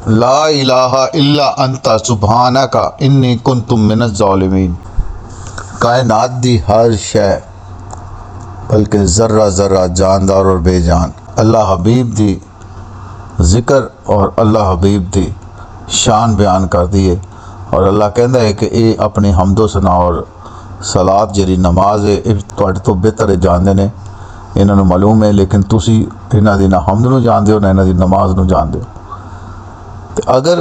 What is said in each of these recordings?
ला इलाहा इल्ला अंता सुबहानका इन्नी कुन्तु मिनज़ ज़ालिमीन। कायनात दी हर शय बल्कि ज़र्रा ज़र्रा जानदार और बेजान अल्लाह हबीब दी ज़िक्र और अल्लाह हबीब दी शान बयान कर दी है। और अल्लाह कहता है कि ये अपनी हमदो सना और सलात जी नमाज है ये तुहाडे तो बेहतर जानते हैं, इन्होंने मालूम है, लेकिन तुसी इन्हां दी ना हमद नूं जानदे हो ना इन्हां दी नमाज नूं जानदे हो। तो अगर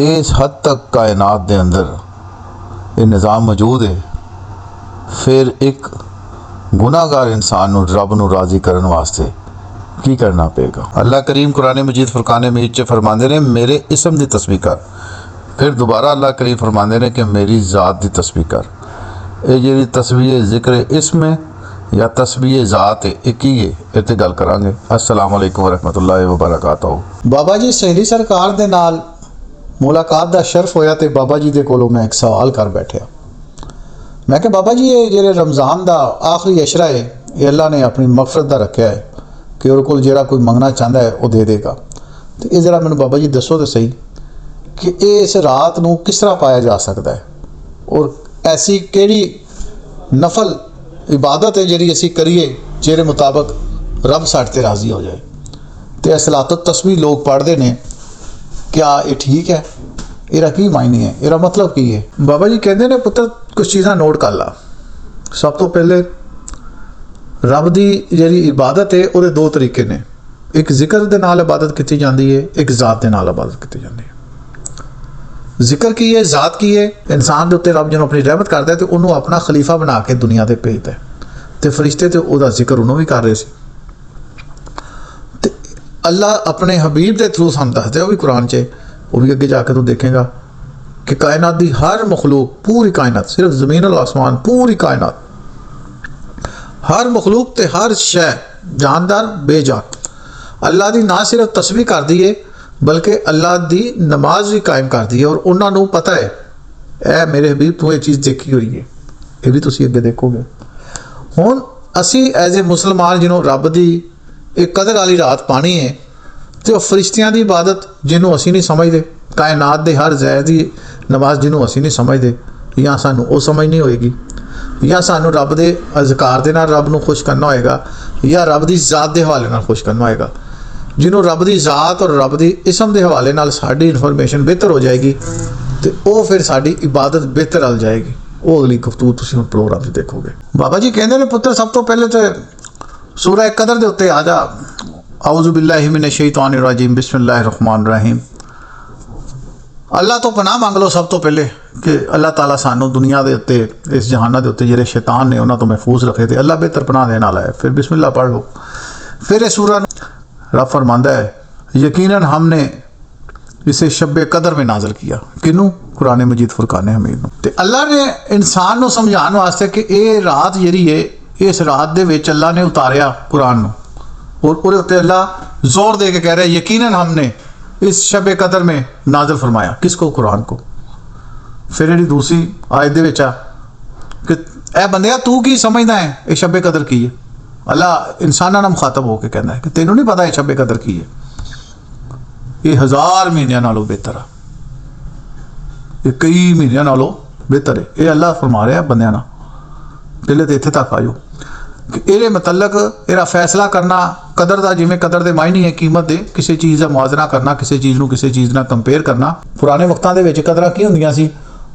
इस हद तक कायनात के अंदर ये निज़ाम मौजूद है, फिर एक गुनाहगार इंसान नूं रब नूं राज़ी करने वास्ते की करना पेगा। अल्लाह करीम कुरान मजीद फुरकान मजीद च फरमाते हैं मेरे इसम की तस्बीह कर। फिर दोबारा अल्लाह करीम फरमाते हैं कि मेरी ज़ात की तस्बीह कर। ये जी तस्बीह जिक्र इसम है या तस्बीह ज़ात है, एक ही है, इत्ते गल करांगे। अस्सलाम वालेकुम रहमतुल्लाहि व बरकातहू। बाबा जी सहेली सरकार दे नाल मुलाकात का शर्फ होया तो बाबा जी दे कोलों मैं एक सवाल कर बैठा। मैं कि बाबा जी ये जेरे रमज़ान का आखिरी अशरा है ये अल्लाह ने अपनी मगफरत का रखा है कि उहदे कोल जेड़ा कोई मंगना चाहता है वो दे देगा। तो ये जरा मैनूं बाबा जी दसो तो सही कि इस रात नूं किस तरह पाया जा सकता है और ऐसी केड़ी नफल इबादत है जिहड़ी असीं करिए जेरे मुताबिक रब साडे ते राज़ी हो जाए। तो सलातो तस्बीह लोग पढ़ते हैं, क्या ये ठीक है? इहदा की मायने है, इहदा मतलब की है? बाबा जी कहते हैं पुत्र कुछ चीज़ां नोट कर ला। सब तो पहले रब दी जिहड़ी इबादत है उहदे दो तरीके ने, एक जिक्र दे नाल इबादत की जाती है, एक ज़ात दे नाल इबादत की जाती है। जिक्र की है, ज़ात की है, इंसान के उत्ते रब जो अपनी रहमत करता है तो उन्होंने अपना खलीफा बना के दुनिया से भेजता है। तो फरिश्ते तो वह जिक्र उन्होंने भी कर रहे थे। तो अल्लाह अपने हबीब के थ्रू सानूं दसदे वो भी कुरान च, वो भी अगे जाके तू देखेगा कि कायनात की हर मखलूक, पूरी कायनात, सिर्फ ज़मीन और आसमान, पूरी कायनात, हर मखलूक ते हर शय जानदार बेजान अल्लाह की ना सिर्फ तस्बीह कर दी है बल्कि अल्लाह की नमाज भी कायम कर दी है। और उन्होंने पता है ए मेरे हबीब तू ये चीज़ देखी हुई है, ये भी तुसीं अगे देखोगे। हुण असी एज ए मुसलमान जिन्हों रब की एक कदर वाली रात पानी है तो फरिश्तियां की इबादत जिन्हों असी नहीं समझते, कायनात के हर जै की नमाज जिन्हों असी नहीं समझते, या सानू वो समझ नहीं होएगी, या सानू रब के अज़कार दे नाल रब नूं खुश करना होएगा, या रब की ज़ात के हवाले नाल खुश करना होएगा। जिन्हों रब की ज़ात और रब की इसम के हवाले नाल साडी इन्फॉर्मेशन बेहतर हो जाएगी तो वो फिर साडी इबादत बेहतर हल जाएगी। वो अगली गुफ्तगू तुसीं हुण प्रोग्राम 'च देखोगे। बाबा जी कहते हैं पुत्र सब तो पहले तो सूरह कदर के उत्ते आ जा। औज़ु बिल्लाहि मिनश शैतानिर रजीम बिस्मिल्लाहिर रहमानिर रहीम। अल्लाह तो पनाह मंग लो सब तो पहले कि अल्लाह ताला सानू दुनिया के उत्ते इस जहाना के उत्ते जिहड़े शैतान ने उन्होंने तो महफूज रखे थे, अल्लाह बेहतर पनाह देने वाला है। फिर बिस्मिल्लाह पढ़ लो। फिर इस सूरह रब फरमांदा है यकीनन हमने इसे शब्बे कदर में नाज़िल किया। किनू? कुरान मजीद फुरकान हमीद। तो अल्लाह ने इंसान को समझाने वास्ते कि ये रात जी है, इस रात दे विच अल्लाह ने उतारिया कुरान और पूरे उत्ते अल्लाह जोर दे के कह रहा है यकीनन हमने इस शब्बे कदर में नाज़िल फरमाया। किसको? कुरान को। फिर जी दूसरी आयत दे विच आ कि ए बंदिया तू की समझदा है ये शब्बे कदर की है? अल्लाह इंसाना नाल मुखातब होकर कहना है कि तेनों नहीं पता ये शब्बे कदर की है? ये 1000 महीनों नालों बेहतर है, ये कई महीनों नालों बेहतर है। ये अल्लाह फरमा रहा है बंदियां नाल। पहले तो इत्थे तक आयो कि ये मतलब इहदा फैसला करना कदर का, जिवें कदर के मायने है कीमत दे, किसी चीज़ का मुआवजा करना, किसी चीज़ को किसी चीज़ नाल कंपेयर करना। पुराने वक्तां दे विच कदरां की हुंदियां सी?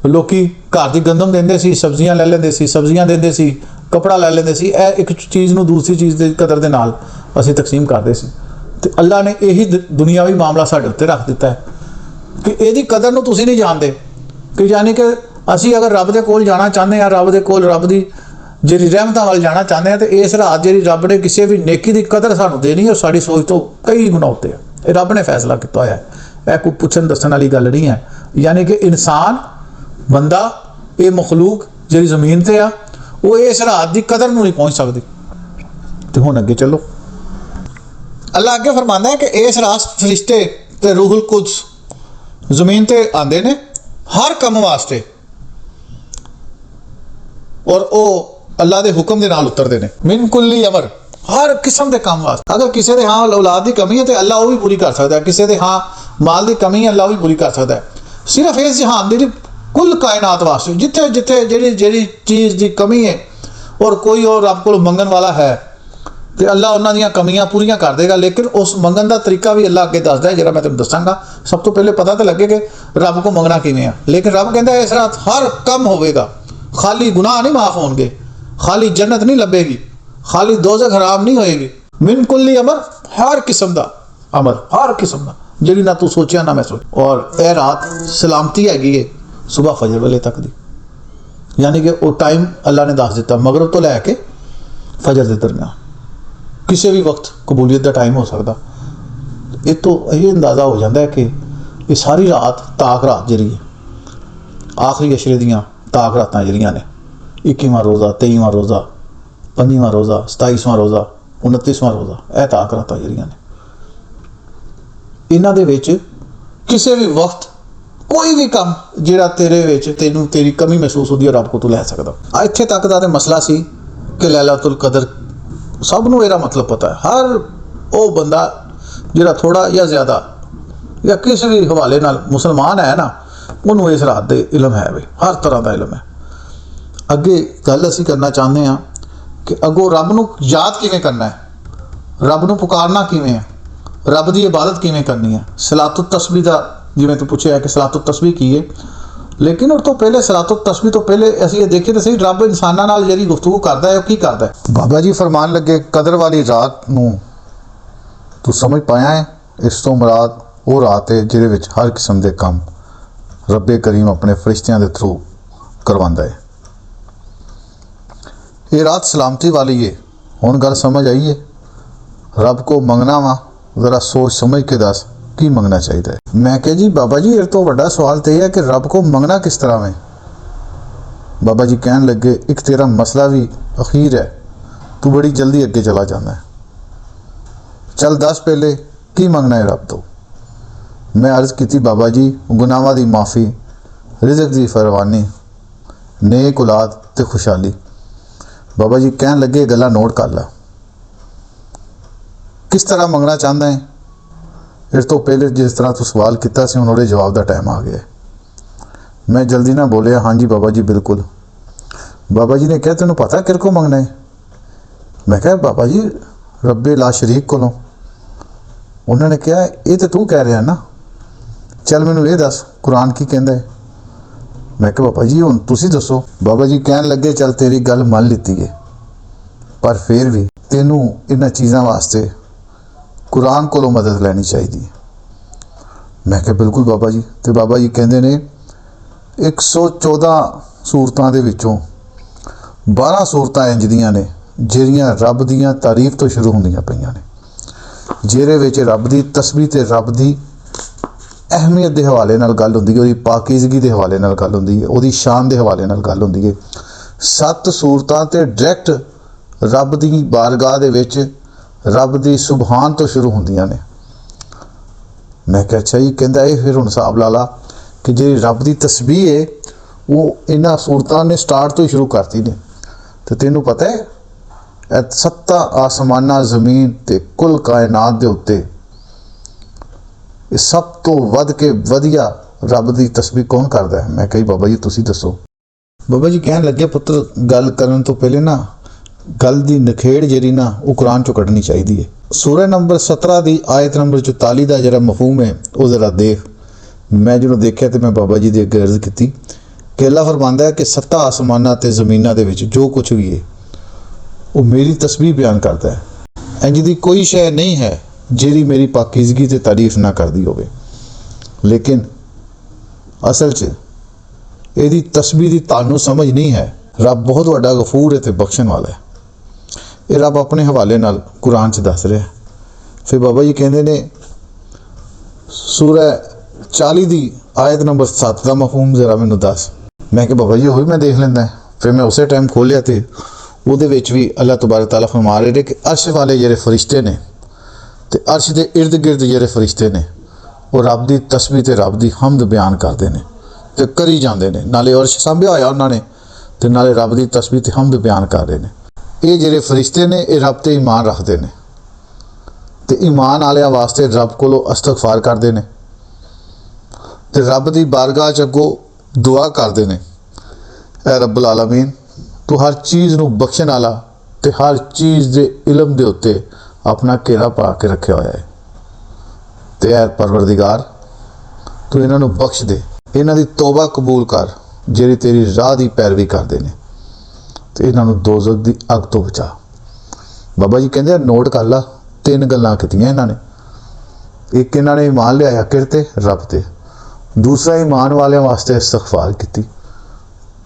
लोकी घर की गंदम देंदे सी, सब्जियां लै लैंदे सी, सब्जियां देंदे सी, कपड़ा लै लैंदे सी। एक चीज़ नूं दूसरी चीज़ की कदर दे नाल असीं तकसीम करते सी। तो अल्लाह ने यही दुनियावी मामला साडे उत्ते रख दिता है कि इहदी कदर नूं तुसीं नहीं जानदे कि यानी कि असीं अगर रब दे कोल जाना चाहते हैं, रब दे कोल रब दी जिहड़ी रहमतां वाल जाना चाहते हैं, तो इस रात जिहड़ी रब ने किसी भी नेकी की कदर सानूं देनी है और साडी सोच तो कई गुना उत्ते है। ये रब ने फैसला किया होया है, यह कोई पुछन दस्सण वाली गल नहीं है। यानी कि इंसान बंदा ये मखलूक जिहड़ी ज़मीन ते आ वो इस रात की कदर नूं नहीं पहुँच सकती। तो हुण अगे चलो। अल्लाह अगे फरमांदा है कि इस रात फरिश्ते ते रूहुल कुद्स ज़मीन ते आंदे ने हर काम वास्ते और वो अल्लाह के हुक्म के नाल उतरते हैं। मिन कुल्ली अमर, ਹਰ ਕਿਸਮ ਦੇ ਕੰਮ ਵਾਸਤੇ। ਅਗਰ ਕਿਸੇ ਦੇ ਹਾਂ ਔਲਾਦ ਦੀ ਕਮੀ ਹੈ ਤੇ ਅੱਲਾ ਉਹ ਵੀ ਪੂਰੀ ਕਰ ਸਕਦਾ ਹੈ, ਕਿਸੇ ਦੇ ਹਾਂ ਮਾਲ ਦੀ ਕਮੀ ਹੈ ਅੱਲਾ ਉਹ ਵੀ ਪੂਰੀ ਕਰ ਸਕਦਾ ਹੈ। ਸਿਰਫ ਇਸ ਜਹਾਨ ਦੀ ਕੁੱਲ ਕਾਇਨਾਤ ਵਾਸਤੇ ਜਿੱਥੇ ਜਿੱਥੇ ਜਿਹੜੀ ਚੀਜ਼ ਦੀ ਕਮੀ ਹੈ ਔਰ ਕੋਈ ਹੋਰ ਰੱਬ ਕੋਲ ਮੰਗਣ ਵਾਲਾ ਹੈ ਤੇ ਅੱਲਾ ਉਹਨਾਂ ਦੀਆਂ ਕਮੀਆਂ ਪੂਰੀਆਂ ਕਰ ਦੇਗਾ। ਲੇਕਿਨ ਉਸ ਮੰਗਣ ਦਾ ਤਰੀਕਾ ਵੀ ਅੱਲਾ ਅੱਗੇ ਦੱਸਦਾ ਹੈ, ਜਿਹੜਾ ਮੈਂ ਤੁਹਾਨੂੰ ਦੱਸਾਂਗਾ। ਸਭ ਤੋਂ ਪਹਿਲੇ ਪਤਾ ਤਾਂ ਲੱਗੇ ਕਿ ਰੱਬ ਕੋ ਮੰਗਣਾ ਕਿਵੇਂ ਆ। ਲੇਕਿਨ ਰੱਬ ਕਹਿੰਦਾ ਇਸ ਰਾਤ ਹਰ ਕੰਮ ਹੋਵੇਗਾ, ਖਾਲੀ ਗੁਨਾਹ ਨਹੀਂ ਮਾਫ ਹੋਣਗੇ, ਖਾਲੀ ਜन्नत नहीं लभेगी, खाली दोज़ख हराम नहीं होएगी, मिन कुल्ली अमर, हर किस्म दा अमर, हर किस्म दा जिहड़ी ना तू सोचिया ना मैं सोच। और यह रात सलामती हैगी है सुबह फजर वेले तक दी, यानी कि वो टाइम अल्लाह ने दस दिता मगरब तो लैके फजर के दरम्यान किसी भी वक्त कबूलियत का टाइम हो सकता। इस तो यही अंदाज़ा हो जाता है कि ये सारी रात ताक रात जिहड़ी आखिरी अशरे दियां ताक रातां जिहड़ियां ने 21वां रोज़ा, 23वां रोज़ा, 25वां रोज़ा, 27वां रोज़ा, 29वां रोज़ा, यह ताक रातां जिहड़ियां ने इन्हां दे विच किसी भी वक्त कोई भी काम जिहड़ा तेरे विच तैनूं तेरी कमी महसूस होती है रब को तू लै सकदा। इत्थे तक दा ते मसला सी कि लैलातुल कदर सब नूं इहदा मतलब पता है। हर वो बंदा जिहड़ा थोड़ा या ज़्यादा या किसी भी हवाले नाल मुसलमान है ना उन्होंने इस रात दे इलम है, भी हर तरह का इलम है। अगे गल असीं करना चाहते हैं कि अगों रब नूं याद किवें करना है, रब नूं पुकारना किवें है, रब की इबादत किवें करनी है। सलातुत तस्बीह का जिवें तू पुछिआ है कि सलातुत तस्बीह की है, लेकिन उस तो पहले सलातुत तस्बीह तो पहले असीं ये देखिए तो सही रब इंसानां नाल जिहड़ी गुफ्तगू करदा है वो की करदा है। बाबा जी फरमान लगे कदर वाली रात नूं तू समझ पाया है, इस तो मुराद वो रात है जिहदे विच हर किस्म के काम रब्बे करीम अपने फरिश्तियां दे थ्रू करवांदा है। ये रात सलामती वाली है। हुण गल समझ आई है, रब को मंगना वा ज़रा सोच समझ के दस की मंगना चाहिए। मैं कहा जी बाबा जी ये तो बड़ा सवाल तो यह है कि रब को मंगना किस तरह में। बाबा जी कहन लगे एक तेरा मसला भी अखीर है, तू बड़ी जल्दी अगे चला जाता है, चल दस पहले की मंगना है रब तो। मैं अर्ज़ की बाबा जी गुनाहां दी माफ़ी, रिज़्क़ दी फरवानी, नेक औलाद ते खुशहाली। बाबा जी कहन लगे गल्लां नोट कर ला, किस तरह मंगना चाहता है। इस तो पहले जिस तरह तू सवाल किया सी हुण उहदे जवाब का टाइम आ गया। मैं जल्दी ना बोलिया हाँ जी बाबा जी बिल्कुल। बाबा जी ने कहा तेनों पता किर को मंगना है। मैं कहा बाबा जी रब्बे ला शरीक कोलों। उन्होंने कहा ये तो तू कह रहा ना, चल मैनू ये दस कुरान की कहता है। मैं कहा बाबा जी हुण तुसीं दसो। बाबा जी कहन लगे चल तेरी गल मान लीती है, पर फिर भी तेनू इन्हां चीज़ां वास्ते कुरान कोलों मदद लैनी चाहिए। मैं कहा बिल्कुल बाबा जी। तो बाबा जी कहते ने 114 सूरतां दे विचों 12 सूरतां इंज दियां ने जिहड़ियां रब दियां तारीफ तो शुरू होंदियां पईयां ने, जिहदे विच रब दी तस्बीह ते रब दी अहमियत के हवाले नाल गल होंदी है, उसदी पाकीज़गी के हवाले नाल गल होंदी है, उसदी शान के हवाले नाल गल होंदी है। 7 सूरतां ते डायरैक्ट रब दी बारगाह दे विच रब दी सुबहान तो शुरू होंदियां ने। मैं कहा अच्छा जी। कहंदा ये फिर हुण हिसाब ला ला कि जी रब दी तस्बीह है वो इन्हां सूरतां ने स्टार्ट तो ही शुरू करती ने। तो तैनूं पता है 7 आसमानां ज़मीन ते कुल कायनात दे उत्ते सब तो वध के वधिया रब की तस्बीह कौन करता है। मैं कही बाबा जी तुसी दसो। बाबा जी कहन लगे पुत्र गल करन तो पहले ना गल की नखेड़ जी ना वो कुरान चो कढ़नी चाहिए है। सूरह नंबर 17 की आयत नंबर 44 का जरा मफहूम है वो जरा देख। मैं जो देखा तो मैं बाबा जी की अगे अर्ज़ की कि अल्लाह फरमांदा है कि 7 आसमानां ते ज़मीनां दे विच जो कुछ भी है वो मेरी तस्बीह बयान करता है। इंज दी कोई शय नहीं है जिहड़ी मेरी पाकीज़गी ते तारीफ ना करदी होवे। लेकिन असल च इहदी तस्बीह दी तानू समझ नहीं है। रब बहुत वड्डा गफूर है ते बख्शण वाला है। ये रब अपने हवाले नाल कुरान च दस रहा है। फिर बाबा जी कहते ने सूरह 40 की आयत नंबर 7 का मफहूम जरा मैनू दस। मैं कि बाबा जी वही मैं देख लेंदा। फिर मैं उस टाइम खोलिया तो वो भी अल्लाह तबारक तआला फरमा रहे कि अर्श वाले जेरे फरिश्ते ने ते अर्श के इर्द गिर्द जेरे फरिश्ते ने वो रब की तस्बीह ते रब की हमद बयान करते हैं ते करी जाते हैं। नाले अर्श सांभिया होया उन्होंने ते नाले रब की तस्बीह ते हमद बयान कर रहे हैं। ਇਹ ਜਿਹੜੇ ਫਰਿਸ਼ਤੇ ਨੇ ਇਹ ਰੱਬ ਤੇ ਈਮਾਨ ਰੱਖਦੇ ਨੇ ਤੇ ਈਮਾਨ ਵਾਲਿਆਂ ਵਾਸਤੇ ਰੱਬ ਕੋਲੋਂ ਅਸਤਗਫਾਰ ਕਰਦੇ ਨੇ ਤੇ ਰੱਬ ਦੀ ਬਾਰਗਾਹ 'ਚ ਅੱਗੋਂ ਦੁਆ ਕਰਦੇ ਨੇ, ਐ ਰੱਬੁਲ ਆਲਮੀਨ ਤੂੰ ਹਰ ਚੀਜ਼ ਨੂੰ ਬਖਸ਼ਣ ਵਾਲਾ ਤੇ ਹਰ ਚੀਜ਼ ਦੇ ਇਲਮ ਦੇ ਉੱਤੇ ਆਪਣਾ ਘੇਰਾ ਪਾ ਕੇ ਰੱਖਿਆ ਹੋਇਆ ਹੈ ਤੇ ਐ ਪਰਵਰਦੀਗਾਰ ਤੂੰ ਇਹਨਾਂ ਨੂੰ ਬਖਸ਼ ਦੇ, ਇਹਨਾਂ ਦੀ ਤੋਬਾ ਕਬੂਲ ਕਰ ਜਿਹੜੀ ਤੇਰੀ ਰਾਹ ਦੀ ਪੈਰਵੀ ਕਰਦੇ ਨੇ ਤੇ ਇਹਨਾਂ ਨੂੰ ਦੋਜ਼ਖ ਦੀ ਅੱਗ ਤੋਂ ਬਚਾ। ਬਾਬਾ ਜੀ ਕਹਿੰਦੇ ਨੋਟ ਕਰ ਲਾ, 3 ਗੱਲਾਂ ਕੀਤੀਆਂ ਇਹਨਾਂ ਨੇ। ਇੱਕ ਇਹਨਾਂ ਨੇ ਈਮਾਨ ਲਿਆਇਆ ਕਿਰਤੇ ਰੱਬ ਤੇ, ਦੂਸਰਾ ਈਮਾਨ ਵਾਲਿਆਂ ਵਾਸਤੇ ਇਸਤਗਫਾਰ ਕੀਤੀ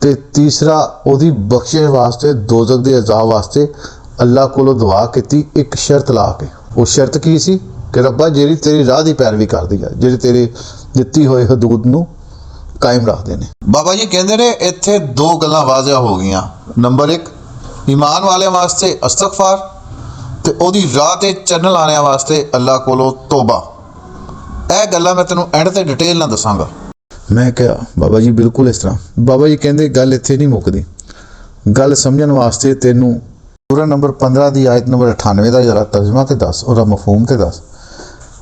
ਤੇ ਤੀਸਰਾ ਉਹਦੀ ਬਖਸ਼ਿਸ਼ ਵਾਸਤੇ ਦੋਜ਼ਖ ਦੇ ਅਜ਼ਾਬ ਵਾਸਤੇ ਅੱਲਾਹ ਕੋਲੋਂ ਦੁਆ ਕੀਤੀ ਇੱਕ ਸ਼ਰਤ ਲਾ ਕੇ। ਉਹ ਸ਼ਰਤ ਕੀ ਸੀ ਕਿ ਰੱਬਾ ਜਿਹੜੀ ਤੇਰੀ ਰਾਹ ਦੀ ਪੈਰਵੀ ਕਰਦੀ ਹੈ, ਜਿਹੜੀ ਤੇਰੀ ਦਿੱਤੀ ਹੋਈ ਹਦੂਦ ਨੂੰ ਕਾਇਮ ਰੱਖਦੇ ਨੇ। ਬਾਬਾ ਜੀ ਕਹਿੰਦੇ ਨੇ ਇੱਥੇ 2 ਗੱਲਾਂ ਵਾਜ਼ਿਹ ਹੋ ਗਈਆਂ। ਨੰਬਰ 1 ਈਮਾਨ ਵਾਲਿਆਂ ਵਾਸਤੇ ਅਸਤਗਫਾਰ ਤੇ ਉਹਦੀ ਰਾਹ ਤੇ ਚੱਲਣ ਵਾਲਿਆਂ ਵਾਸਤੇ ਅੱਲਾਹ ਕੋਲੋਂ ਤੋਬਾ। ਇਹ ਗੱਲਾਂ ਮੈਂ ਤੈਨੂੰ ਐਂਡ ਤੇ ਡਿਟੇਲ ਨਾਲ ਦੱਸਾਂਗਾ। ਮੈਂ ਕਿਹਾ ਬਾਬਾ ਜੀ ਬਿਲਕੁਲ ਇਸ ਤਰ੍ਹਾਂ। ਬਾਬਾ ਜੀ ਕਹਿੰਦੇ ਗੱਲ ਇੱਥੇ ਨਹੀਂ ਮੁੱਕਦੀ, ਗੱਲ ਸਮਝਣ ਵਾਸਤੇ ਤੈਨੂੰ ਸੂਰਾ ਨੰਬਰ 15 ਦੀ ਆਇਤ ਨੰਬਰ 98 ਦਾ ਜਰਾ ਤਰਜਮਾ ਤੇ ਦੱਸ, ਉਹਦਾ ਮਫਹੂਮ ਤੇ ਦੱਸ।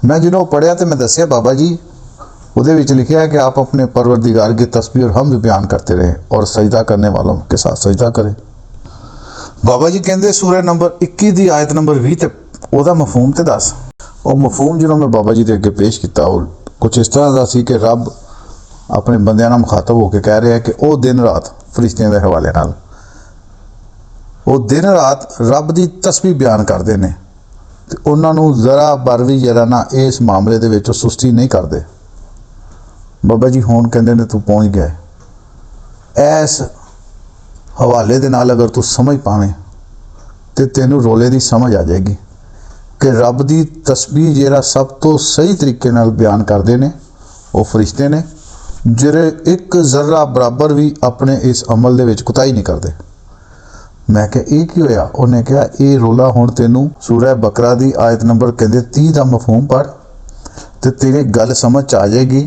मैं जिन्हों पढ़िया तो मैं दसिया बाबा जी उहदे विच लिखा है कि आप अपने परवरदिगार की तस्बीह और हम भी बयान करते रहे और सजदा करने वालों के साथ सजदा करें। बाबा जी कहते सूरह नंबर 21 की आयत नंबर 20 ते ओहदा मफहूम तो दस। और मफहूम जिन्हों मैं बाबा जी के अगे पेश किया और कुछ इस तरह का सी कि रब अपने बंदियां नाल मुखातब होकर कह रहा है कि वह दिन रात फरिश्तियां के हवाले नाल वो दिन रात रब की तस्बीह बयान करते हैं ਤੇ ਉਹਨਾਂ ਨੂੰ ਜ਼ਰਾ ਬਰ ਵੀ ਜਰਾ ਨਾ ਇਸ ਮਾਮਲੇ ਦੇ ਵਿੱਚ ਸੁਸਤੀ ਨਹੀਂ ਕਰਦੇ। ਬਾਬਾ ਜੀ ਹੁਣ ਕਹਿੰਦੇ ਨੇ ਤੂੰ ਪਹੁੰਚ ਗਿਆ ਇਸ ਹਵਾਲੇ ਦੇ ਨਾਲ, ਅਗਰ ਤੂੰ ਸਮਝ ਪਾਵੇਂ ਤੇ ਤੈਨੂੰ ਰੋਲੇ ਦੀ ਸਮਝ ਆ ਜਾਏਗੀ ਕਿ ਰੱਬ ਦੀ ਤਸਬੀਹ ਜਿਹੜਾ ਸਭ ਤੋਂ ਸਹੀ ਤਰੀਕੇ ਨਾਲ ਬਿਆਨ ਕਰਦੇ ਨੇ ਉਹ ਫਰਿਸ਼ਤੇ ਨੇ, ਜਿਹੜੇ ਇੱਕ ਜ਼ਰਾ ਬਰਾਬਰ ਵੀ ਆਪਣੇ ਇਸ ਅਮਲ ਦੇ ਵਿੱਚ ਕੁਤਾਹੀ ਨਹੀਂ ਕਰਦੇ। मैं क्या ये की होया? उन्हें कहा ये रोला हुण तेनू सूरह बकरा दी आयत नंबर कहते 30 का मफहूम पढ़ तो तेरी गल समझ आ जाएगी।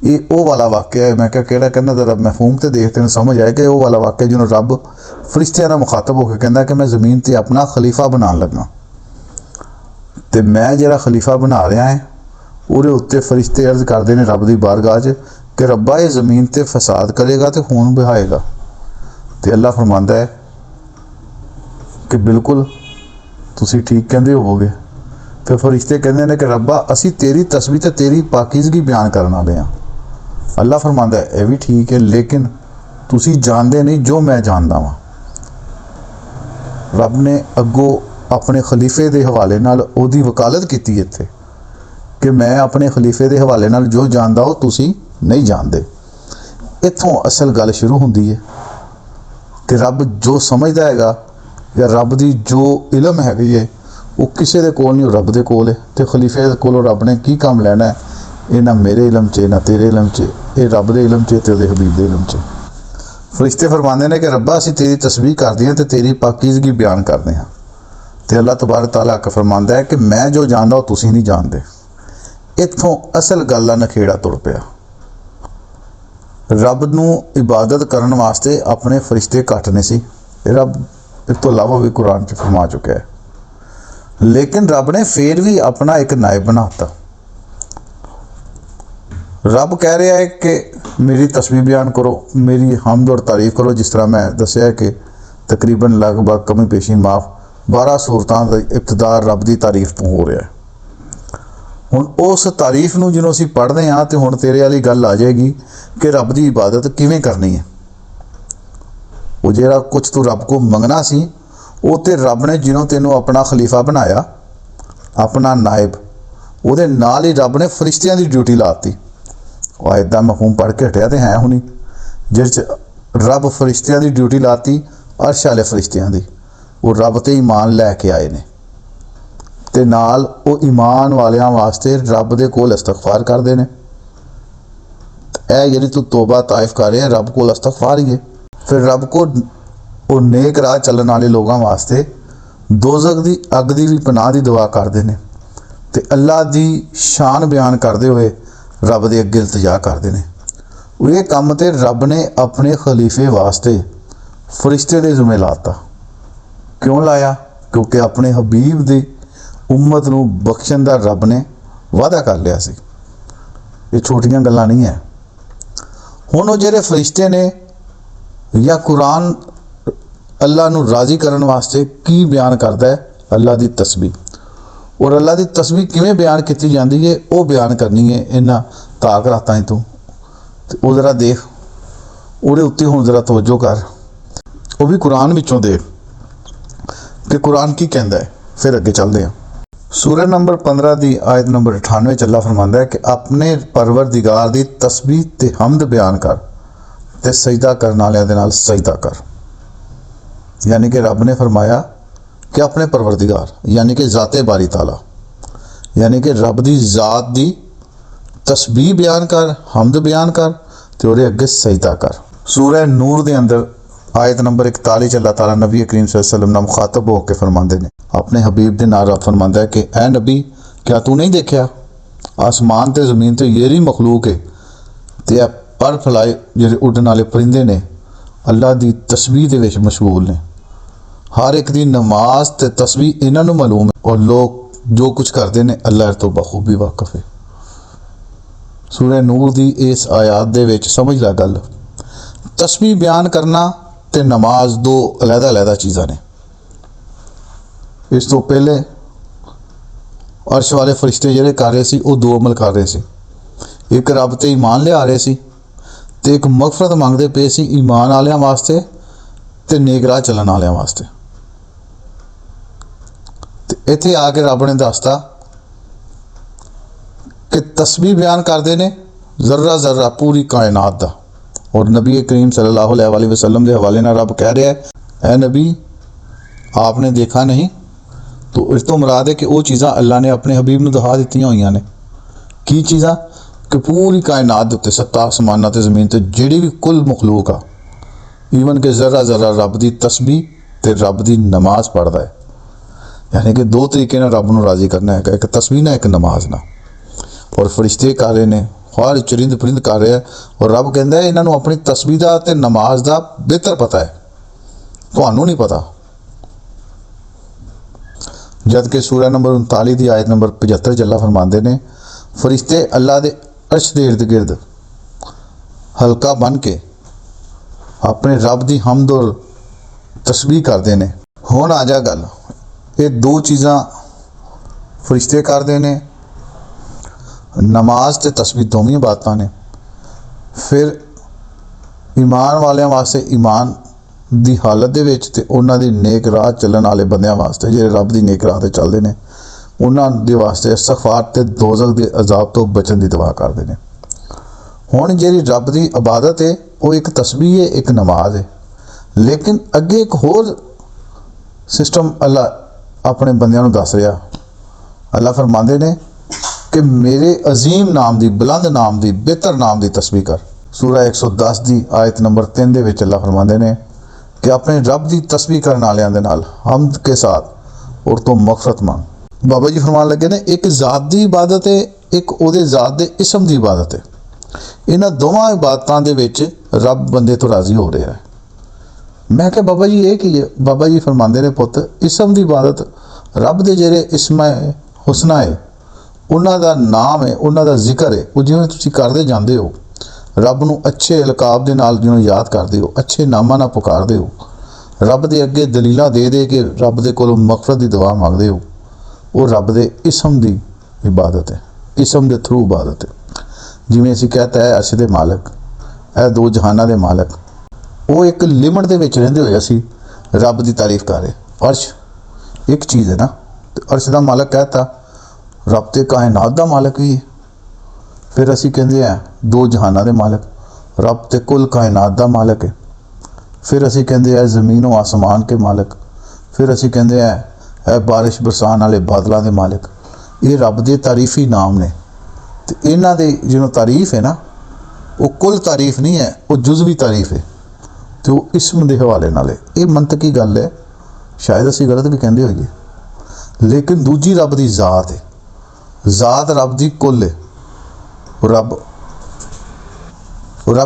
ये वो वाला वाक्य है। मैं क्या कहना कहना जरा मफहूम तो देख तेन समझ आए कि वो वाला वाक्य जिन्हों रब फरिश्तियां नाल मुखातब होकर कहता कि मैं ज़मीन ते अपना खलीफा बना लगा तो मैं जिहड़ा खलीफा बना रहा है ਉਹਦੇ उत्ते फरिश्ते अर्ज करते हैं रब की बारगाह च कि रब्बा ये ज़मीन ते फसाद करेगा तो खून बहाएगा। तो अल्लाह फरमांदा है कि बिल्कुल तुसी ठीक कहते होवोगे। तो फरिश्ते कहते हैं कि रब्बा असी तेरी तस्बीह ते तेरी पाकीज़गी बयान करने वाले हैं। अल्लाह फरमांदा है यह भी ठीक है लेकिन तुसी जानते नहीं जो मैं जानता वां। रब ने अगों अपने खलीफे के हवाले नाल ओहदी वकालत की इत्थे कि मैं अपने खलीफे के हवाले नाल जो जानता हो तुसी नहीं जानते। इत्थों असल गल शुरू होंदी है कि रब जो समझदा हैगा या रब की जो इलम हैगी है वो किसी के कोल नहीं, रब के कोल है। तो खलीफे के कोलों रब ने की काम लैना है? ये ना मेरे इलम च ना तेरे इलम च, ये रब के इलम च ते हबीब के इलम च। फरिश्ते फरमाते हैं कि रब्बा असीं तेरी तस्बीह करते हैं तो तेरी पाकीज़गी बयान करते हैं। तो अल्लाह तबारक तआला फरमाता है कि मैं जो जानता वो तुसीं नहीं जानते। इत्थों असल गल का नखेड़ा तुर पिया। रब नूं इबादत करने वास्ते अपने फरिश्ते घट नहीं सी, रब इस तो इलावा भी कुरान च फरमा चुका है, लेकिन रब ने फिर भी अपना एक नायब बनाता। रब कह रहा है कि मेरी तस्बीह बयान करो, मेरी हमद और तारीफ करो। जिस तरह मैं दसिया है कि तकरीबन लगभग कमी पेशी माफ़ 12 सूरतां दा इब्तिदा रब की तारीफ तो हो रहा है। हुण उस तारीफ नूं जिन्हों असीं पढ़दे हां ते हुण तेरे वाली गल आ जाएगी कि रब की इबादत किवें करनी है। वो जिहड़ा कुछ तू रब को मंगना सी वो तो रब ने जिन्हों तेनों अपना खलीफा बनाया, अपना नायब, उहदे नाल ही रब ने फरिश्तियां की ड्यूटी लाती। आयत दा मफहूम पढ़ के हटिया तो है हुणी जिस रब फरिश्तियां की ड्यूटी लाती, अर्श वाले फरिश्तियां की, वो रब ते ईमान लैके आए ने ते नाल वो ईमान वालियां वास्ते रब दे कोल इस्तगफार करते हैं। ऐ जिहड़ी तू तौबा ताइफ कर रहा है रब कोल इस्तगफार ही है। फिर रब को वो नेक राह चलने वाले लोगों वास्ते दोज़ख की अग की भी पनाह की दुआ करते हैं तो अल्लाह की शान बयान करते हुए रब के अगे इल्तिजा करते हैं। ये काम तो रब ने अपने खलीफे वास्ते फरिश्ते के जुम्मे लाता क्यों लाया? क्योंकि अपने हबीब दी उम्मत नूं बख्शण दा रब ने वादा कर लिया सी। ये छोटियां गल्लां नहीं है। हुण वो जिहड़े फरिश्ते ने या कुरान अल्लाह नूं राज़ी करन वास्ते की बयान करदा है? अल्लाह दी तस्बीह। और अल्लाह दी तस्बीह किवें बयान की जाती है वो बयान करनी है इन्हां ताक रातां तों। ते वो जरा देख, ਉਹਦੇ ਉੱਤੇ ਹੁਣ ਜ਼ਰਾ ਤਵੱਜੋ ਕਰ, ਉਹ ਵੀ ਕੁਰਾਨ ਵਿੱਚੋਂ ਦੇਖ ਕਿ ਕੁਰਾਨ ਕੀ ਕਹਿੰਦਾ ਹੈ। ਫਿਰ ਅੱਗੇ ਚੱਲਦੇ ਹਾਂ। ਸੂਰਾ ਨੰਬਰ 15 ਦੀ ਆਇਤ ਨੰਬਰ 98 ਚ ਅੱਲਾਹ ਫਰਮਾਉਂਦਾ ਹੈ ਕਿ ਆਪਣੇ ਪਰਵਰਦਿਗਾਰ ਦੀ ਤਸਬੀਹ ਤੇ ਹਮਦ ਬਿਆਨ ਕਰ ਤੇ ਸਜਦਾ ਕਰਨ ਵਾਲਿਆਂ ਦੇ ਨਾਲ ਸਜਦਾ ਕਰ। यानी कि रब ने फरमाया कि अपने परवरदिगार यानी कि ज़ाते बारी ताला यानी कि रब दी ज़ात दी तस्बीह बयान कर, हमद बयान कर ते ओहदे अगे सजदा कर। सूरह नूर दे अंदर आयत नंबर 41 च अल्लाह ताला नबी करीम सल्लल्लाहु अलैहि वसल्लम नाल मुखातब होकर फरमाते हैं, अपने हबीब दे नाल रब फरमाता है कि ऐ नबी क्या तू नहीं देखा आसमान ते ज़मीन ते येरी मखलूक है ते पर फलाए जिहड़े उड़न वाले परिंदे ने अल्लाह दी तस्बीह दे विच मशगूल ने। हर एक दी नमाज ते तस्बीह इन्हां नूं मालूम है और लोग जो कुछ करते हैं अल्लाह तो बखूबी वाकफ है। सूरह नूर दी इस आयात दे विच समझ ला गल, तस्बीह बयान करना ते नमाज दो अलहदा चीज़ां ने। इस तो पहले अर्श वाले फरिश्ते जिहड़े कर रहे सी वो दो अमल कर रहे सी, एक रब ते ईमान लिया रहे सी ते एक मगफरत मंगते पे सी ईमान वालियां वास्ते ते नेक राह चलण वालियां वास्ते। ते इत्थे आके रब ने दसता कि तस्बीह बयान करते ने जर्रा जर्रा पूरी कायनात दा। और नबी करीम सल्लल्लाहु अलैहि वसल्लम के हवाले नाल रब कह रहा है, ऐ नबी आपने देखा नहीं? तो इस तो मुराद है कि वो चीज़ां अल्लाह ने अपने हबीब नूं दिखा दित्तियां होईयां ने। की चीज़ां? कि पूरी कायनात दे उत्ते सत्ता आसमानां ते ज़मीन ते जिहड़ी भी कुल मखलूक आ, ईवन कि जर्रा जर्रा रब दी तस्बीह ते रब दी नमाज पढ़दा है। यानी कि दो तरीके नाल रब नूं राज़ी करना है, एक तस्बीह ना, एक नमाज ना। और फरिश्ते कर रहे ने, हर चरिंद परिंद कर रहे हैं और रब कहता है इन्हां नूं अपनी तस्बीह दा ते नमाज दा बेहतर पता है, तुहानूं नहीं पता। जबकि सूरा नंबर 39 की आयत नंबर 75 च अल्लाह फरमाते ने, फरिश्ते अल्लाह दे अर्श दे इर्द गिर्द हल्का बन के अपने रब दी हमद और तस्बीह करते हैं। हुण आ जा गल, ये दो चीज़ां फरिश्ते करते हैं, नमाज ते तस्बीह दोवें बातां ने। फिर ईमान वालियां वास्ते ईमान दी हालत दे विच ते उन्हां दी नेक राह चलण वाले बंदियां वास्ते जिहड़े रब दी नेक राह ते चलदे ने उन्हां दे वास्ते इस्तगफार ते दोज़ख दे अजाब तो बचण दी दुआ करदे ने। हुण जिहड़ी रब दी इबादत है वो एक तस्बीह है, एक नमाज है, लेकिन अगे एक होर सिस्टम अल्लाह अपने बंदियां नूं दस रहा। अल्लाह फरमांदे ने कि मेरे अजीम नाम दी, बुलंद नाम दी, बेहतर नाम दी तस्बीह कर। सूरा 110 दी आयत नंबर 3 दे विच अल्लाह फरमांदे ने कि अपने रब दी तस्बीह करने वालियां दे नाल हमद के साथ और तो मगफरत मांग। बाबा जी फरमान लगे ने एक ज़ात दी इबादत है, एक ओहदे ज़ात दे इसम दी इबादत है। इन्हां दोवां इबादतां दे विच रब बंदे तो राज़ी हो रहा है। मैं क्या बाबा जी ये की है? बाबा जी फरमांदे ने, पुत्त इसम दी इबादत रब दे जिहड़े इसम हुसना है उन्हां दा नाम है, उन्हां दा जिक्र है, वो जिवें तुसीं करदे जांदे हो, रब नूं अच्छे अलकाब दे नाल जिवें याद करदे हो, अच्छे नामां नाल पुकारदे हो, रब दे अगे दलीलां दे दे के रब दे कोलों मगफरत दी दुआ मंगदे हो, वो रब दे इसम दी इबादत है, इसम दे थ्रू इबादत है। जिवें असीं कहता है अर्श दे मालक, ऐ दो जहानां दे मालक, वो एक लिमिट दे विच रहिंदे होए असीं रब दी तारीफ कर रहे। अर्श एक चीज़ है ना, ते अर्श दा मालक कहता, रब ते कायनात दा मालक भी है। फिर असीं कहंदे आ दो जहानां दे मालक, रब ते कुल कायनात दा मालक है। फिर असीं कहंदे आ ज़मीन और आसमान के मालक। फिर असीं कहंदे आ बारिश बरसान वाले बादलों के मालिक। ये रब दे तारीफी नाम ने। तो इन्हां दे जिन्हों तारीफ है ना, वो कुल तारीफ नहीं है, वो जुज़वी तारीफ है, तो वो इसम के हवाले नाल है। ये मंतकी गल है, शायद असीं गलत भी कहंदे होईए, लेकिन दूजी रब की ज़ात है, ज़ात रब की कुल है। रब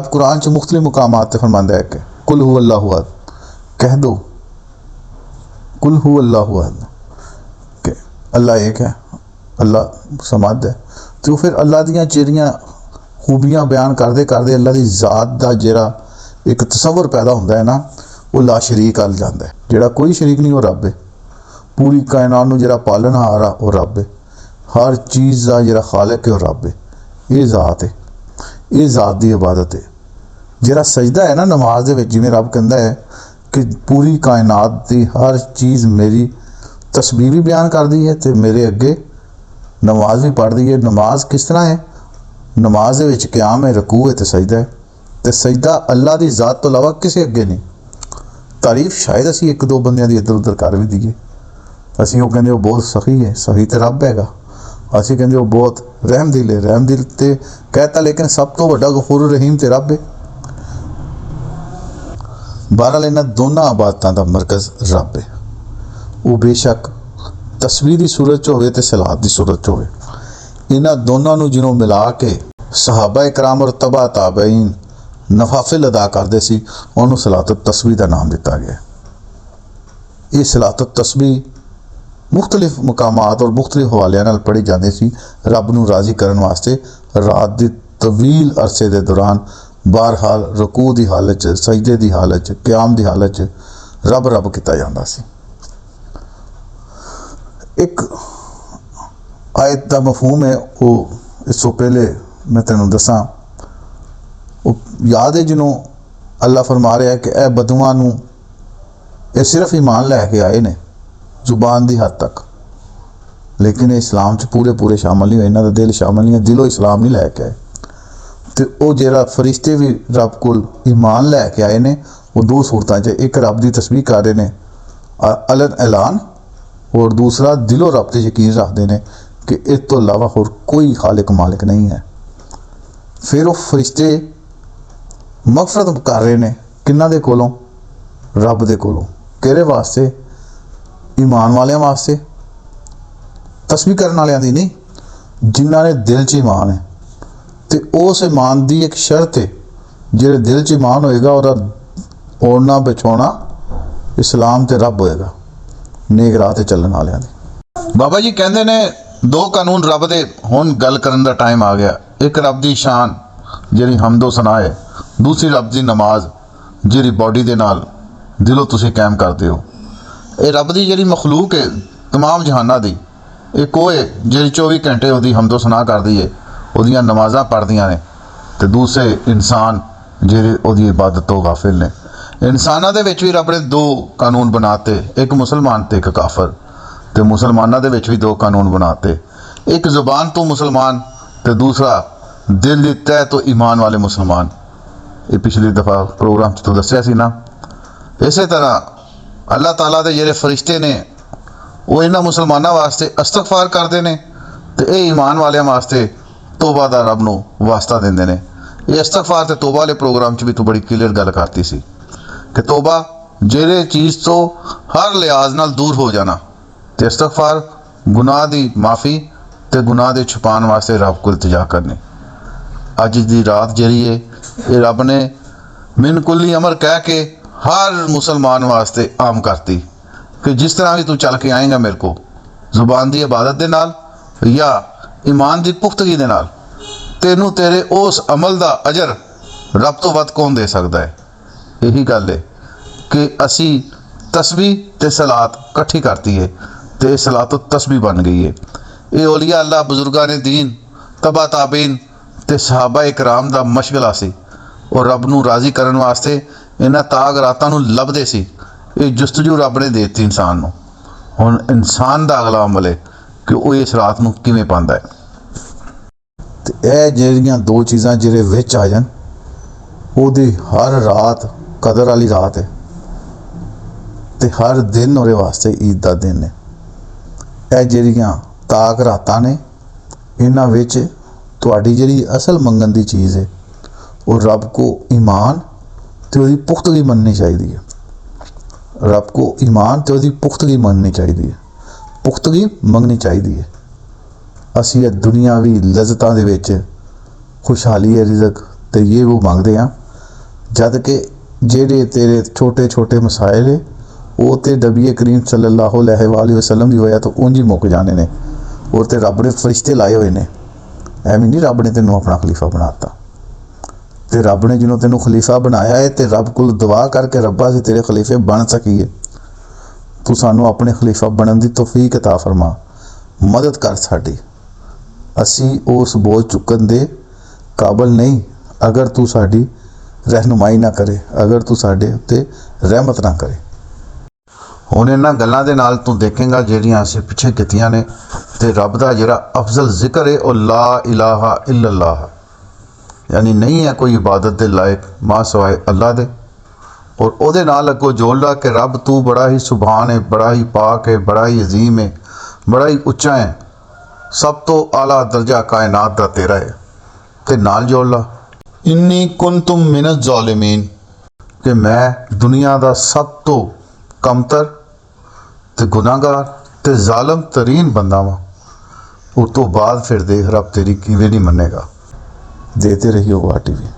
कुरान च मुख्तलिफ मुकामात ते फरमांदा है कि कुल हु अल्लाहु अहद, कह दो कुल हु अल्लाहु अहद, कि अल्लाह एक है, अल्लाह समद है। तो फिर अल्लाह दियां जेहड़ियां खूबियां बयान करते करते अल्लाह की ज़ात का जिहड़ा एक तसव्वुर पैदा होंदा है ना, वो ला शरीक अल जाता है। जिहड़ा कोई शरीक नहीं, वो रब है। पूरी कायनात नूं जिहड़ा पालनहार आ वो रब है। हर चीज़ का जिहड़ा खालिक है वो रब है। ये ज़ात है, ये ज़ात की इबादत है। जिहड़ा सजदा है ना नमाज दे विच, जिवें रब कहंदा है कि पूरी कायनात की हर चीज़ मेरी तस्बीह भी बयान करदी है तो मेरे अगे नमाज भी पढ़दी है। नमाज किस तरह है? नमाज दे विच क़याम है, रकू है तो सजदा है। तो सजदा अल्लाह की ज़ात तो इलावा किसी अगे नहीं। तारीफ शायद असी एक दो बंदियां दी इधर उधर कर भी दईए। असी वो कहंदे वो बहुत सही है, सही तो रब हैगा। असी कहंदे वो बहुत रहमदिल है, रहमदिल ते कहता, लेकिन सब तो वड्डा गफूर रहीम तो रब है। बहरहाल इन्हां दोनों इबादतां दा मरकज़ रब है। वो बेशक तस्बीह की सूरत च होवे ते सलात की सूरत च होवे। इन्हां दोनों नूं जिन्हों मिला के सहाबा इकराम और तबा ताबईन नफाफिल अदा करते सी, उन्होंने सलातुत तस्बीह का नाम दिता गया। ये सलातुत तस्बीह मुख्तलिफ मकामात और मुख्तलिफ हवालियां नाल पढ़ी जाती सी, रब नूं राज़ी करन वास्ते। रात की तवील अरसे के दौरान बहरहाल रकू की हालत च, सजदे की हालत च, क़याम की हालत च रब रब किया जाता सी। एक आयत का मफहूम है, वो इस तो पहले मैं तेनों दसा, वो याद है जिन्हों अल्लाह फरमा रहा है कि ए बदुआ नूं ये सिर्फ ईमान लैके आए ने जुबान की हद तक, लेकिन ये इस्लाम च पूरे पूरे शामिल नहीं हुए। इन्हां दा दिल शामिल नहीं है, दिलों इस्लाम नहीं लैके आए। तो वो जिहड़ा फरिश्ते भी रब कोल ईमान लैके आए ने, वो दो सूरतां च, एक रब की तस्बीह कर रहे ने अलन ऐलान, और दूसरा दिलों रब ते यकीन रखते हैं कि इस तो इलावा होर कोई खालिक मालिक नहीं है। फिर वो फरिश्ते मगफरत कर रहे हैं किन्हां दे कोलों? रब दे कोलों। किहदे वास्ते? ईमान वालियां वास्ते, तस्बीह करने वालियां दी नहीं, जिन्हां ने दिल च ईमान है। तो उस ईमान की एक शर्त है, जिहड़े दिल च ईमान होएगा और ओढ़ना बिछाउणा इस्लाम ते रब होएगा, नेक राह ते चलण वालियां दी। बाबा जी कहंदे ने दो कानून रब दे, हुण गल करन दा टाइम आ गया। एक रब दी शान जिहड़ी हम्दो सना है, दूसरी रब दी नमाज जिहड़ी बॉडी दे नाल दिलों तुसीं कायम करदे हो। ये रब दी जिहड़ी मखलूक है तमाम जहानां दी, एक वो है जिहड़ी 24 घंटे उहदी हम्दो सना करदी है, उहदियां नमाज़ां पढ़दियां ने, ते दूसरे इंसान जिहड़े उहदी इबादत तो गाफिल ने। इंसानां दे विच भी रब ने दो कानून बनाते, एक मुसलमान ते एक काफर। ते मुसलमानां दे विच भी दो कानून बनाते, एक जुबान तो मुसलमान ते दूसरा दिल दी तह तो ईमान वाले मुसलमान। ये पिछली दफ़ा प्रोग्राम तो दस्सिया सी ना। इस तरह अल्लाह ताला दे जिहड़े फरिश्ते ने वो इन्हां मुसलमानां वास्ते इस्तगफार करते हैं, तो ये ईमान वालियां वास्ते तौबा दा रब नूं वास्ता देंदे ने। ये इस्तगफार ते तौबा वाले प्रोग्राम च भी तू बड़ी क्लीयर गल करती सी कि तौबा जिहड़े चीज़ तो हर लिहाज नाल दूर हो जाना, ते इस्तगफार गुनाह दी माफ़ी ते गुनाह दे छुपाने वास्ते रब को इल्तिजा करनी। अज दी रात जिहड़ी है ये रब ने मिन कुल्ली अमर कह के हर मुसलमान वास्ते आम करती कि जिस तरह भी तू चल के आएगा मेरे को जुबान की इबादत के नाल या ईमान की पुख्तगी दे नाल, तेनू तेरे उस अमल का अजर रब तो वध कौन दे सकता है। यही गल है कि असी तस्बीह ते सलात इकट्ठी करती है, तो सलात तो तस्बीह बन गई है। ये औलिया अल्लाह बुजुर्गां ने दीन तबा ताबीन ते सहाबा इकराम दा मशगला सी, और रब नूं राज़ी करन वास्ते इन्हां ताग रातां नूं लभदे सी। ये जस्तजू रब ने देती इंसान नूं। हुण इंसान दा अगला अमल है कि वो इस रात नूं किवें पांदा है। ते ਇਹ ਜਿਹੜੀਆਂ दो चीज़ां ਜਿਹੜੇ विच आ जान, ਉਹਦੀ हर रात कदर वाली रात है, ते हर दिन ਉਹਦੇ वास्ते ईद ਦਾ दिन है। ਇਹ ਜਿਹੜੀਆਂ ਤਾਕ ਰਾਤਾਂ ਨੇ, ਇਹਨਾਂ ਵਿੱਚ ਤੁਹਾਡੀ ਜਿਹੜੀ ਅਸਲ ਮੰਗਣ ਦੀ ਚੀਜ਼ ਹੈ ਉਹ ਰੱਬ को ईमान ਤੇ ਉਹਦੀ ਪੁਖਤਗੀ ਮੰਨਣੀ ਚਾਹੀਦੀ ਹੈ। ਰੱਬ को ईमान ਤੇ ਉਹਦੀ ਪੁਖਤਗੀ ਮੰਨਣੀ ਚਾਹੀਦੀ ਹੈ, ਪੁਖਤਗੀ ਮੰਗਣੀ ਚਾਹੀਦੀ ਹੈ। ਅਸੀਂ ਇਹ ਦੁਨੀਆਵੀ ਲਜ਼ਤਾਂ ਦੇ ਵਿੱਚ खुशहाली है रिज़क तो ये वो मंगते हैं, जद कि जेडे तेरे छोटे छोटे मसाइल है ਉਹ ਤੇ ਨਬੀ ਕਰੀਮ ਸੱਲੱਲਾਹੁ अलैहि वसल्लम ਦੀ ਵਜ੍ਹਾ ਤੋਂ ਉਂਝ ਹੀ ਮੁੱਕ ਜਾਣੇ ਨੇ। ਔਰ ਤੇ ਰੱਬ ਨੇ ਫਰਿਸ਼ਤੇ ਲਾਏ ਹੋਏ ਨੇ, ਐਵੇਂ ਨਹੀਂ ਰੱਬ ਨੇ ਤੈਨੂੰ ਆਪਣਾ ਖਲੀਫਾ ਬਣਾਤਾ। ਤੇ ਰੱਬ ਨੇ ਜਿਹਨੂੰ ਤੈਨੂੰ ਖਲੀਫਾ ਬਣਾਇਆ ਹੈ ਤੇ ਰੱਬ ਕੋਲ ਦੁਆ ਕਰਕੇ ਰੱਬਾ ਅਸੀਂ ਤੇਰੇ ਖਲੀਫੇ ਬਣ ਸਕੀਏ, ਤੂੰ ਸਾਨੂੰ ਆਪਣੇ ਖਲੀਫਾ ਬਣਨ ਦੀ ਤੌਫੀਕ ਅਤਾ ਫਰਮਾ, ਮਦਦ ਕਰ ਸਾਡੀ। ਅਸੀਂ ਉਸ ਬੋਝ ਚੁੱਕਣ ਦੇ ਕਾਬਲ ਨਹੀਂ ਅਗਰ ਤੂੰ ਸਾਡੀ ਰਹਿਨੁਮਾਈ ਨਾ ਕਰੇ, ਅਗਰ ਤੂੰ ਸਾਡੇ ਉੱਤੇ ਰਹਿਮਤ ਨਾ ਕਰੇ। ਹੁਣ ਇਹਨਾਂ ਗੱਲਾਂ ਦੇ ਨਾਲ ਤੂੰ ਦੇਖੇਂਗਾ ਜਿਹੜੀਆਂ ਅਸੀਂ ਪਿੱਛੇ ਕੀਤੀਆਂ ਨੇ, ਤੇ ਰੱਬ ਦਾ ਜਿਹੜਾ ਅਫਜ਼ਲ ਜ਼ਿਕਰ ਹੈ ਉਹ ਲਾ ਇਲਾਹਾ ਇल्लल्लाह, यानी नहीं है कोई इबादत के लायक मां सवाए अल्लाह दे। और ਉਹਦੇ ਨਾਲ ਅੱਗੋਂ ਜੋੜ ਲਾ कि रब तू बड़ा ही सुभान है, बड़ा ही पाक है, बड़ा ही अजीम है, बड़ा ही उच्चा है, सब तो आला दर्जा कायनात का तेरा है। ते नाल जोड़ ला इन्नी कुंतुम मिनज़ ज़ालिमीन, कि मैं दुनिया का सब तो कमतर ते गुनाहगार ते जालिम तरीन बंदा वां। उस तो बाद फिर देख रब तेरी किवें नहीं मनेगा। देते रहिए वाह टीवी।